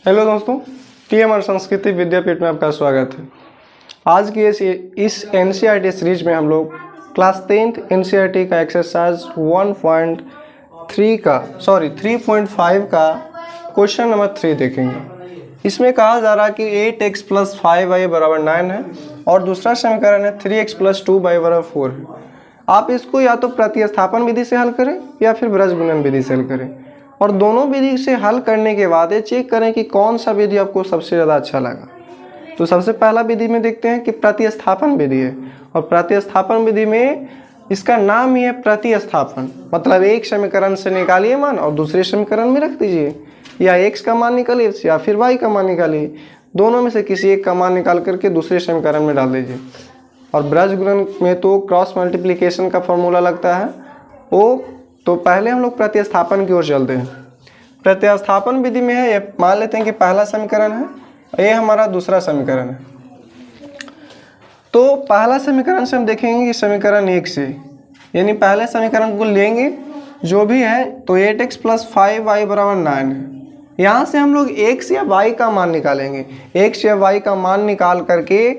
Hello दोस्तों, TMR संस्कृति विद्यापीठ में आपका स्वागत है। आज की इस एनसीईआरटी सीरीज में हम लोग क्लास 10th एनसीईआरटी का एक्सरसाइज 3.5 का क्वेश्चन नंबर 3 देखेंगे। इसमें कहा जा रहा है कि 8x + 5y = 9 है और दूसरा समीकरण है 3x + 2y = 4 है। आप इसको या तो प्रतिस्थापन विधि से हल करें या फिर ब्रजगुणन विधि से हल करें और दोनों विधि से हल करने के बाद ये चेक करें कि कौन सा विधि आपको सबसे ज़्यादा अच्छा लगा। तो सबसे पहला विधि में देखते हैं कि प्रतिस्थापन विधि है और प्रतिस्थापन विधि में इसका नाम ही है प्रतिस्थापन, मतलब एक समीकरण से निकालिए मान और दूसरे समीकरण में रख दीजिए, या x का मान निकालिए या फिर y का मान निकालिए, दोनों में से किसी एक का मान निकाल करके दूसरे समीकरण में डाल दीजिए। और ब्रजगुणन में तो क्रॉस मल्टीप्लिकेशन का फॉर्मूला लगता है वो, तो पहले हम लोग प्रतिस्थापन की ओर चलते हैं। प्रतिस्थापन विधि में है, ये मान लेते हैं कि पहला समीकरण है, ये हमारा दूसरा समीकरण है। तो पहला समीकरण से हम देखेंगे कि समीकरण 1 से, यानी पहले समीकरण को लेंगे जो भी है, तो 8x + 5y = 9 है। यहाँ से हम लोग x या y का मान निकालेंगे। x या y का मान निकाल करके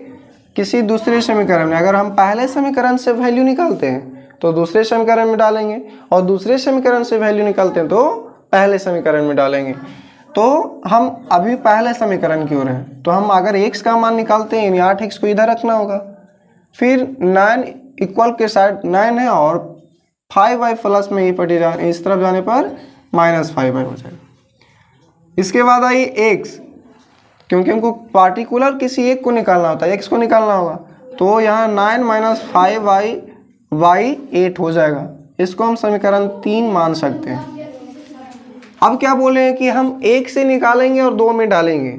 किसी दूसरे समीकरण में, अगर हम पहले समीकरण से वैल्यू निकालते हैं तो दूसरे समीकरण में डालेंगे और दूसरे समीकरण से वैल्यू निकालते हैं तो पहले समीकरण में डालेंगे। तो हम अभी पहले समीकरण की ओर हैं, तो हम अगर x का मान निकालते हैं यानी 8x को इधर रखना होगा, फिर 9 इक्वल के साइड 9 है और 5y प्लस में ही पटी जा, इस तरफ जाने पर -5y हो जाएगा। इसके बाद आई x, क्योंकि हमको पार्टिकुलर किसी एक को निकालना होता है, x को निकालना होगा, तो यहाँ 9 - 5y 8 हो जाएगा। इसको हम समीकरण 3 मान सकते हैं। अब क्या बोले हैं कि हम 1 से निकालेंगे और 2 में डालेंगे,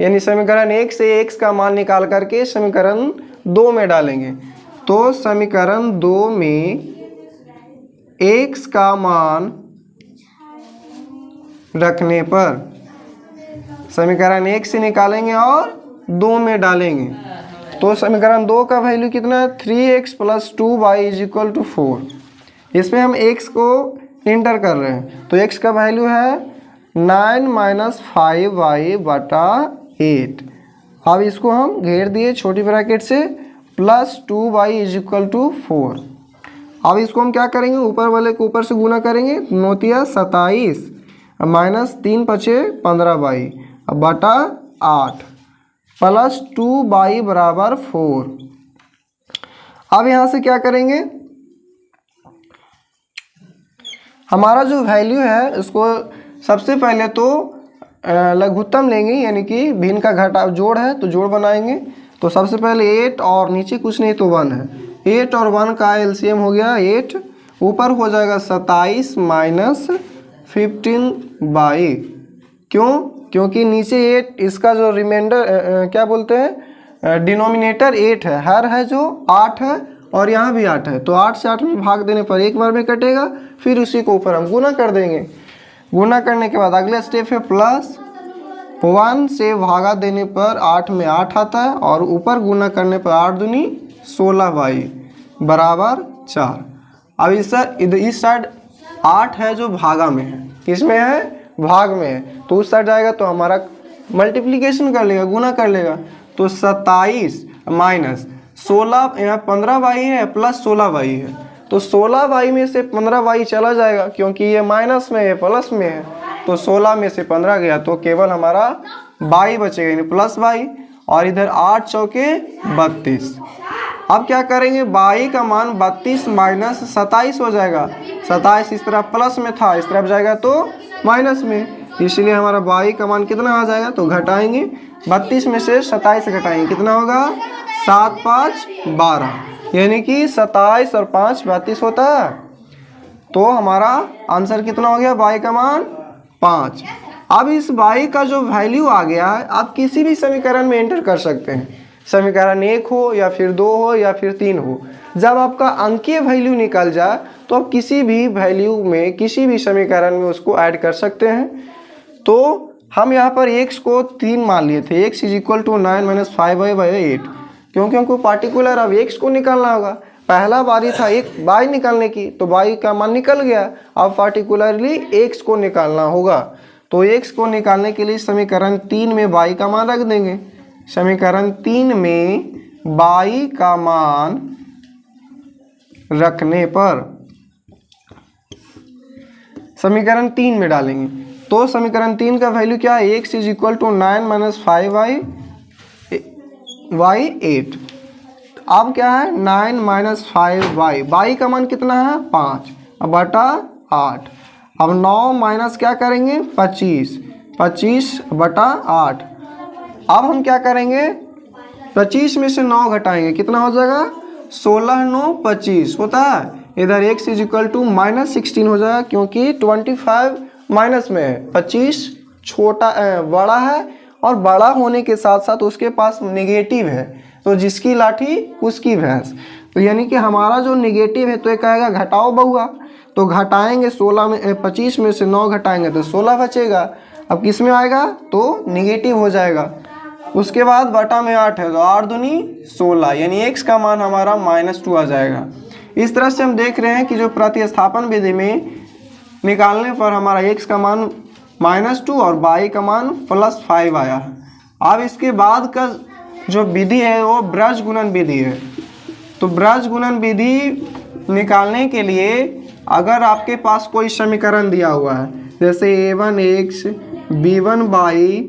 यानी समीकरण 1 से x का मान निकाल करके समीकरण 2 में डालेंगे। तो समीकरण 2 में x का मान रखने पर समीकरण 1 से निकालेंगे और 2 में डालेंगे, तो समीकरण 2 का वैल्यू कितना है, 3x + 2y = 4। इसमें हम x को इंटर कर रहे हैं, तो x का वैल्यू है 9 - 5y / 8। अब इसको हम घेर दिए छोटी ब्रैकेट से, +2y = 4। अब इसको हम क्या करेंगे, ऊपर वाले को ऊपर से गुना करेंगे, 9 × 27 -3 × 5 = 15y / 8 +2y = 4। अब यहाँ से क्या करेंगे, हमारा जो वैल्यू है उसको सबसे पहले तो लघुत्तम लेंगे, यानी कि भिन्न का घटाव जोड़ है तो जोड़ बनाएंगे। तो सबसे पहले 8 और नीचे कुछ नहीं तो 1 है, 8 और 1 का एलसीएम हो गया 8, ऊपर हो जाएगा 27 - 15y। क्यों? क्योंकि नीचे 8, इसका जो रिमाइंडर क्या बोलते हैं, डिनोमिनेटर 8 है, हर है जो 8 है और यहाँ भी 8 है, तो 8 से 8 में भाग देने पर एक बार में कटेगा, फिर उसी को ऊपर हम गुना कर देंगे। गुना करने के बाद अगला स्टेप है +1 से भागा देने पर 8 में 8 आता है और ऊपर गुना करने पर 8 दूनी 16y = 4। अब इस साइड 8 है जो भागा में है, किसमें है, भाग में है, तो उस साइड जाएगा तो हमारा मल्टीप्लिकेशन कर लेगा, गुना कर लेगा, तो 27 - 16, यहाँ 15y है प्लस 16y है, तो 16y में से 15y चला जाएगा, क्योंकि ये माइनस में है प्लस में है, तो 16 में से 15 गया तो केवल हमारा y बचेगा, यानी +y, और इधर 8 × 4 = 32। अब क्या करेंगे, y का मान 32 - 27 हो जाएगा, 27 इस तरफ प्लस में था, इस तरफ जाएगा तो माइनस में, इसलिए हमारा y का मान कितना आ जाएगा, तो घटाएंगे, 32 में से 27 घटाएंगे, कितना होगा, 7 × 5 = 12, यानी कि 27 और 5 32 होता है। तो हमारा आंसर कितना हो गया, y का मान 5। अब इस y का जो वैल्यू आ गया है, आप किसी भी समीकरण में एंटर कर सकते हैं, समीकरण 1 हो या फिर 2 हो या फिर 3 हो। जब आपका अंकीय वैल्यू निकल जाए तो आप किसी भी वैल्यू में, किसी भी समीकरण में उसको ऐड कर सकते हैं। तो हम यहाँ पर x को 3 मान लिए थे, x = 9 - 5y / 8, क्योंकि हमको पार्टिकुलर अब x को निकालना होगा। पहला बारी था एक y निकालने की, तो y का मान निकल गया, अब पार्टिकुलरली x को निकालना होगा। तो x को निकालने के लिए समीकरण 3 में y का मान रख देंगे। समीकरण 3 में y का मान रखने पर समीकरण 3 में डालेंगे तो समीकरण 3 का वैल्यू क्या है, x is equal to 9 minus 5y y 8। अब क्या है 9 माइनस 5y, y का मान कितना है 5 बटा 8। अब 9 माइनस क्या करेंगे 25, 25 बटा 8। अब हम क्या करेंगे 25 में से 9 घटाएंगे, कितना हो जाएगा 16 9 25 होता है। इधर x is equal to minus 16 हो जाएगा क्योंकि 25 माइनस में है, 25 छोटा बड़ा है और बड़ा होने के साथ साथ उसके पास नेगेटिव है, तो जिसकी लाठी उसकी भैंस। तो यानी कि हमारा जो नेगेटिव है तो ये कहेगा घटाओ बउआ, तो घटाएंगे 16 में 25 में से 9 घटाएंगे तो 16 बचेगा। अब किस में आएगा तो नेगेटिव हो जाएगा। उसके बाद बटा में 8 है तो 8 दूनी 16, यानी x का मान हमारा -2 आ जाएगा। इस तरह से हम देख रहे हैं कि जो प्रतिस्थापन विधि में निकालने पर हमारा x का मान -2 और y का मान +5 आया है। अब इसके बाद का जो विधि है वो ब्रज गुणन विधि है। तो ब्रज गुणन विधि निकालने के लिए अगर आपके पास कोई समीकरण दिया हुआ है जैसे a1x b1y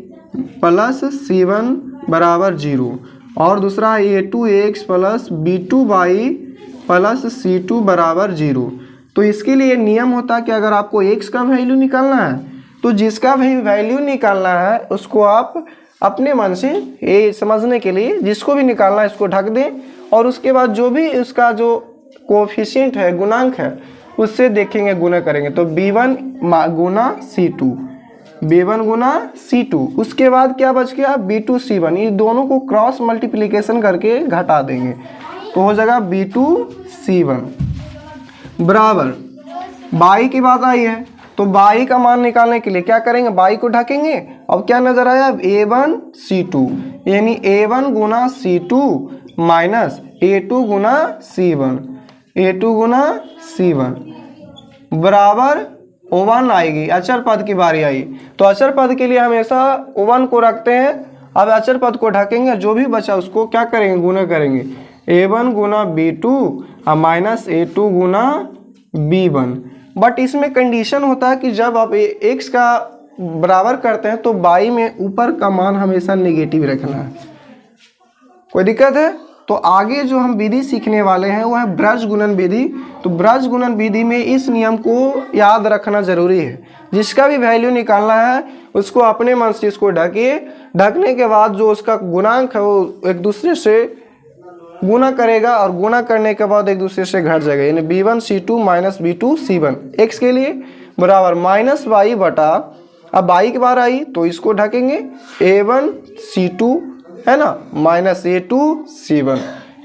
प्लस c1 बराबर 0 और दूसरा a2x plus b2y plus c2 बराबर 0, तो इसके लिए नियम होता है कि अगर आपको x का वैल्यू निकालना है तो जिसका भी वैल्यू निकालना है उसको आप अपने मन से ये समझने के लिए जिसको भी निकालना है इसको ढक दें और उसके बाद जो भी उसका जो कोएफिशिएंट है गुणांक है उससे देखेंगे गुणा करेंगे। तो b1 गुना c2, b1 गुना c2, उसके बाद क्या बच गया b2 c1, ये दोनों को क्रॉस मल्टीप्लिकेशन करके घटा देंगे तो हो जाएगा b2 c1 बराबर y की बात आई है। तो y का मान निकालने के लिए क्या करेंगे y को ढकेंगे। अब क्या नजर आया a1 c2, यानी a1 गुना c2 माइनस a2 गुना c1, a2 गुना c1 बराबर O1 आएगी। अचर पद की बारी आई तो अचर पद के लिए हमेशा O1 को रखते हैं। अब अचर पद को ढकेंगे, जो भी बचा उसको क्या करेंगे गुना करेंगे, a1 गुना b2 और minus a2 Guna b1। But इसमें कंडीशन होता है कि जब आप x का बराबर करते हैं तो y में ऊपर का मान हमेशा नेगेटिव रखना है। कोई दिक्कत है? तो आगे जो हम विधि सीखने वाले हैं वो है ब्रज गुणन विधि। तो ब्रज गुणन विधि में इस नियम को याद रखना जरूरी है, जिसका भी वैल्यू निकालना है उसको अपने मन से इसको ढकिए। ढकने के बाद जो उसका गुणांक है वो एक दूसरे से गुना करेगा और गुना करने के बाद एक दूसरे से घट जाएगा, यानी b1 c2 minus b2 c1 x के लिए बराबर माइनस y बटा, अब y की बार आई तो इसको ढकेंगे a1 c2 है ना minus a2 c1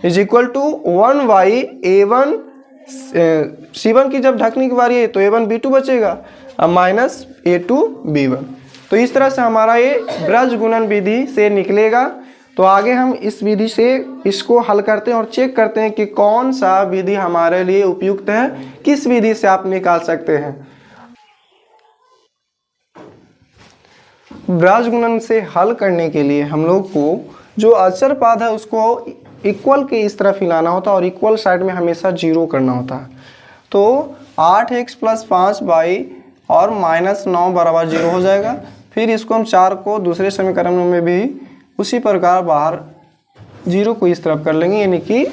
is equal to 1y a1 c1 की जब ढकने की बारी है तो a1 b2 बचेगा अब माइनस a2 b1। तो इस तरह से हमारा ये ब्रज गुणन विधि से निकलेगा। तो आगे हम इस विधि से इसको हल करते हैं और चेक करते हैं कि कौन सा विधि हमारे लिए उपयुक्त है, किस विधि से आप निकाल सकते हैं। ब्रज गुणन से हल करने के लिए हम लोग को जो अचर पद है उसको इक्वल के इस तरफ हिलाना होता है और इक्वल साइड में हमेशा 0 करना होता है। तो 8x प्लस 5y और माइनस 9 बराबर 0 हो जाएगा। फिर इसको हम 4 को दूसरे समीकरण में भी उसी प्रकार बाहर 0 को इस तरफ कर लेंगे, यानी कि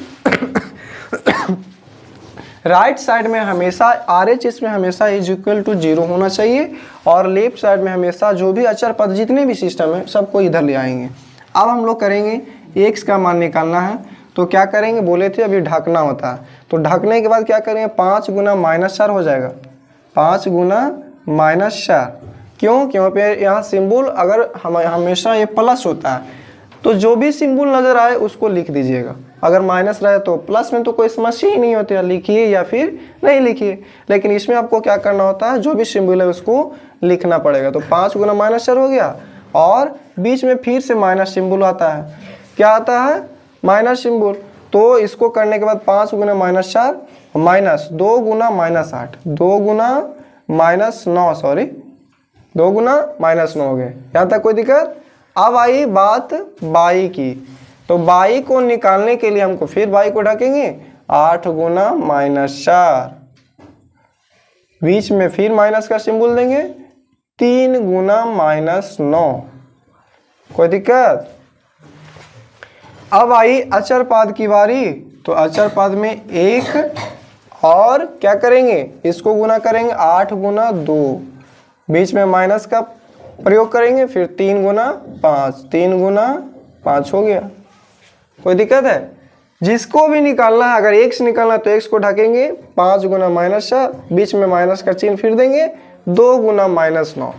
राइट साइड में हमेशा RHS में हमेशा इज इक्वल टू 0 होना चाहिए और लेफ्ट साइड में हमेशा जो भी अचर पद जितने भी सिस्टम है सबको इधर ले आएंगे। अब हम लोग करेंगे x का मान निकालना है तो क्या करेंगे, बोले थे अभी ढकना होता है। तो ढकने के बाद क्या करेंगे 5 गुना -4 हो जाएगा, 5 गुना -4। क्यों? क्योंकि यहाँ सिंबल अगर हमेशा ये प्लस होता है तो जो भी सिंबल नज़र आए उसको लिख दीजिएगा। अगर माइनस रहे तो प्लस में तो कोई समस्या ही नहीं होती है, लिखिए या फिर नहीं लिखिए। लेकिन इसमें आपको क्या करना होता है, जो भी सिंबल है उसको लिखना पड़ेगा। तो 5 गुना -4 हो गया और बीच में फिर से माइनस सिंबल आता है। क्या आता है? Minus symbol. तो इसको करने के बाद 5 गुना -4 माइनस 2 गुना -8, 2 गुना -9 सॉरी 2 गुना -9 हो गए। यहाँ तक कोई दिक्कत? अब आई बात बाई की, तो बाई को निकालने के लिए हमको फिर बाई को ढकेंगे, 8 गुना -4, बीच में फिर माइनस का सिंबल देंगे, 3 गुना -9। कोई दिक्कत? अब आई अचर पाद की बारी, तो अचर पाद में 1 और क्या करेंगे, इसको गुना करेंगे 8 गुना 2, बीच में माइनस का प्रयोग करेंगे, फिर 3 गुना 5, 3 गुना 5 हो गया। कोई दिक्कत है? जिसको भी निकालना है, अगर x निकालना है तो x को ढकेंगे, 5 गुना -4, बीच में माइनस का चिन्ह फिर देंगे, 2 गुना -9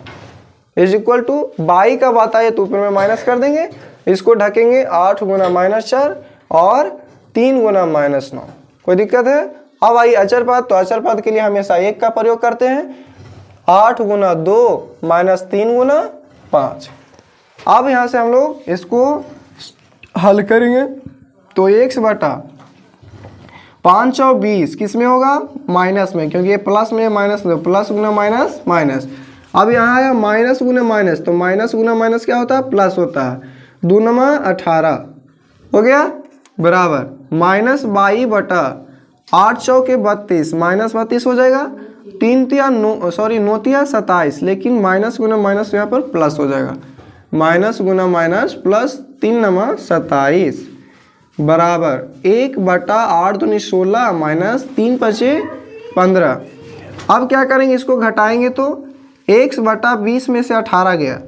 इज इक्वल टू, बाई का बात आए तो ऊपर में माइनस कर देंगे, इसको ढकेंगे 8 गुना -4 और 3 गुना -9। कोई दिक्कत है? अब आई अचर पाद, तो अचर पाद के लिए हमेशा 1 का प्रयोग करते हैं, 8 गुना 2 -3 गुना 5। अब यहाँ से हम लोग इसको हल करेंगे, तो x बटा 5 और 20 किस में होगा, माइनस में, क्योंकि ये प्लस में माइनस, प्लस गुना माइनस माइनस। अब यहाँ आया माइनस गुना माइनस, तो माइनस गुना माइनस क्या होता है, प्लस होता है, 2 नमा 18 हो गया, बराबर -22 बटा 8 चौके 32, -32 हो जाएगा, 3 तिया 9, सॉरी 9 तिया 27, लेकिन माइनस गुना माइनस यहाँ पर प्लस हो जाएगा, माइनस गुना माइनस प्लस 3 नमा 27 बराबर 1 बटा 8 दूनी 16 माइनस 3 पचे 15। अब क्या करेंगे, इसको घटाएंगे तो x बटा 20 में से 18 गया,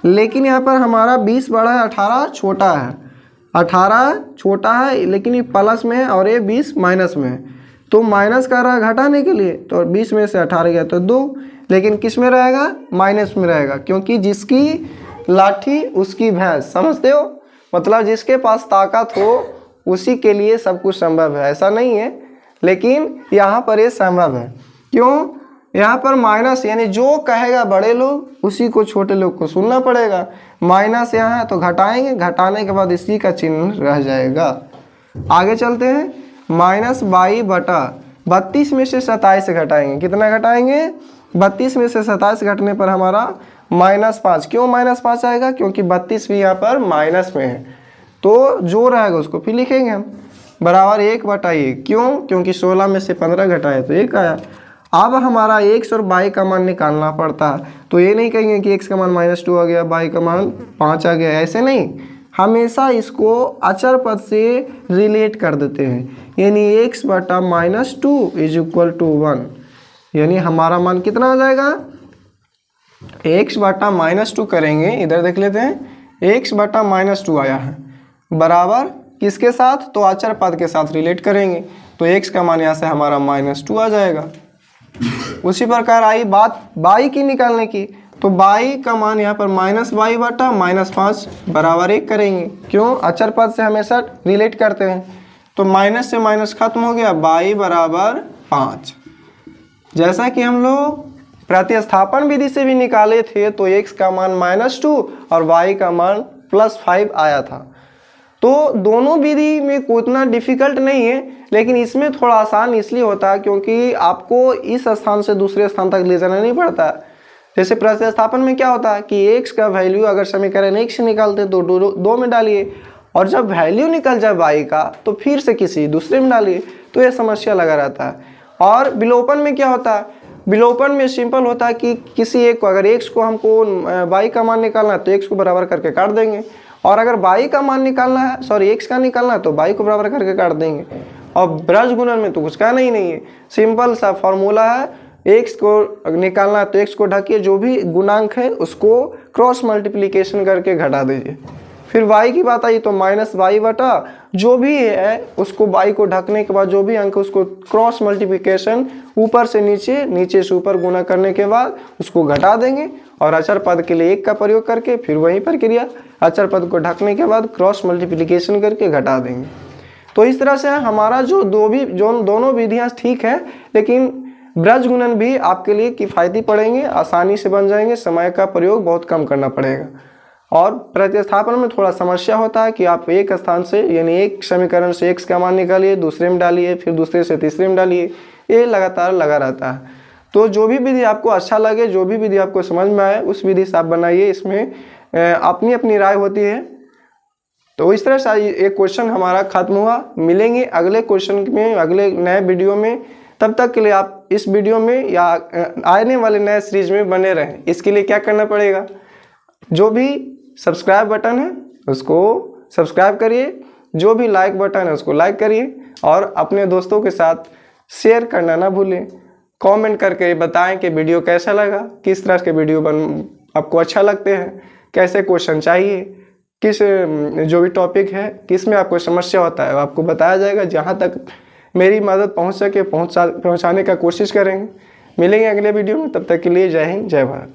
लेकिन यहाँ पर हमारा 20 बड़ा है, 18 छोटा है, 18 छोटा है लेकिन ये प्लस में है और ये 20 माइनस में है, तो माइनस कर रहा है घटाने के लिए, तो 20 में से 18 गया तो 2, लेकिन किस में रहेगा, माइनस में रहेगा, क्योंकि जिसकी लाठी उसकी भैंस, समझते हो, मतलब जिसके पास ताकत हो उसी के लिए सब कुछ संभव है, ऐसा नहीं है, लेकिन यहाँ पर ये संभव है। क्यों? यहाँ पर माइनस, यानी जो कहेगा बड़े लोग उसी को छोटे लोग को सुनना पड़ेगा। माइनस यहाँ है तो घटाएंगे, घटाने के बाद इसी का चिन्ह रह जाएगा। आगे चलते हैं, -22 बटा 32 में से 27 घटाएंगे, कितना घटाएंगे, 32 में से 27 घटने पर हमारा -5। क्यों -5 आएगा, क्योंकि 32 भी यहाँ पर माइनस में है, तो जो रहेगा उसको फिर लिखेंगे हम, बराबर 1 बटा 1। क्यों? क्योंकि 16 में से 15 घटाए तो 1 आया। अब हमारा x और y का मान निकालना पड़ता है, तो ये नहीं कहेंगे कि x का मान -2 आ गया, y का मान 5 आ गया, ऐसे नहीं, हमेशा इसको अचर पद से रिलेट कर देते हैं, यानी x बटा -2 इज इक्वल टू 1, यानी हमारा मान कितना आ जाएगा, x बटा -2 करेंगे, इधर देख लेते हैं, x बटा -2 आया है, बराबर किसके साथ, तो अचर पद के साथ रिलेट करेंगे, तो x का मान यहाँ से हमारा -2 आ जाएगा। उसी प्रकार आई बात बाई की निकालने की, तो बाई का मान यहाँ पर -22 बटा -5 बराबर 1 करेंगे। क्यों? अचर पद से हमेशा रिलेट करते हैं, तो माइनस से माइनस खत्म हो गया, बाई बराबर 5। जैसा कि हम लोग प्रतिस्थापन विधि से भी निकाले थे, तो x का मान -2 और y का मान +5 आया था। तो दोनों विधि में उतना डिफिकल्ट नहीं है, लेकिन इसमें थोड़ा आसान इसलिए होता है क्योंकि आपको इस स्थान से दूसरे स्थान तक ले जाना नहीं पड़ता। जैसे प्रतिस्थापन में क्या होता है कि x का वैल्यू अगर समीकरण 1 से निकालते तो 2 में डालिए, और जब वैल्यू निकल जाए y का तो फिर से किसी दूसरे में डालिए, तो यह समस्या लगा रहता है। और विलोपन में क्या होता है, विलोपन में सिंपल होता है कि किसी एक को, अगर x को हमको y का मान निकालना है तो x को बराबर करके काट देंगे, और अगर y का मान निकालना है, सॉरी x का निकालना है तो y को बराबर करके काट देंगे। और ब्रज गुणन में तो कुछ कहना ही नहीं है, सिंपल सा फॉर्मूला है, x को निकालना है तो x को ढकिए, जो भी गुणांक है उसको क्रॉस मल्टीप्लिकेशन करके घटा दीजिए। फिर y की बात आई तो -y बटा जो भी है उसको y को ढकने के बाद जो भी अंक उसको क्रॉस मल्टीप्लिकेशन ऊपर से नीचे, नीचे से ऊपर गुना करने के बाद उसको घटा देंगे, और अचर पद के लिए 1 का प्रयोग करके फिर वही प्रक्रिया, अचर पद को ढकने के बाद क्रॉस मल्टीप्लिकेशन करके घटा देंगे। तो इस तरह से हमारा जो दोनों विधियाँ ठीक है, लेकिन ब्रज गुणन भी आपके लिए किफ़ायती पड़ेंगे, आसानी से बन जाएंगे, समय का प्रयोग बहुत कम करना पड़ेगा। और प्रतिस्थापन में थोड़ा समस्या होता है कि आप एक स्थान से, यानी एक समीकरण से x का मान निकालिए, दूसरे में डालिए, फिर दूसरे से तीसरे में डालिए, ये लगातार लगा रहता है। तो जो भी विधि आपको अच्छा लगे, जो भी विधि आपको समझ में आए, उस विधि से आप बनाइए। इसमें अपनी अपनी राय होती है। तो इस तरह से एक क्वेश्चन हमारा खत्म हुआ। मिलेंगे अगले क्वेश्चन में, अगले नए वीडियो में। तब तक के लिए आप इस वीडियो में या आने वाले नए सीरीज में बने रहें। इसके लिए क्या करना पड़ेगा, जो भी सब्सक्राइब बटन है उसको सब्सक्राइब करिए, जो भी लाइक बटन है उसको लाइक करिए, और अपने दोस्तों के साथ शेयर करना ना भूलें। कमेंट करके बताएं कि वीडियो कैसा लगा, किस तरह के वीडियो आपको अच्छा लगते हैं, कैसे क्वेश्चन चाहिए, किस जो भी टॉपिक है किस में आपको समस्या होता है आपको बताया जाएगा। जहाँ तक मेरी मदद पहुँच सके पहुँचाने का कोशिश करेंगे। मिलेंगे अगले वीडियो में, तब तक के लिए जय हिंद जय भारत।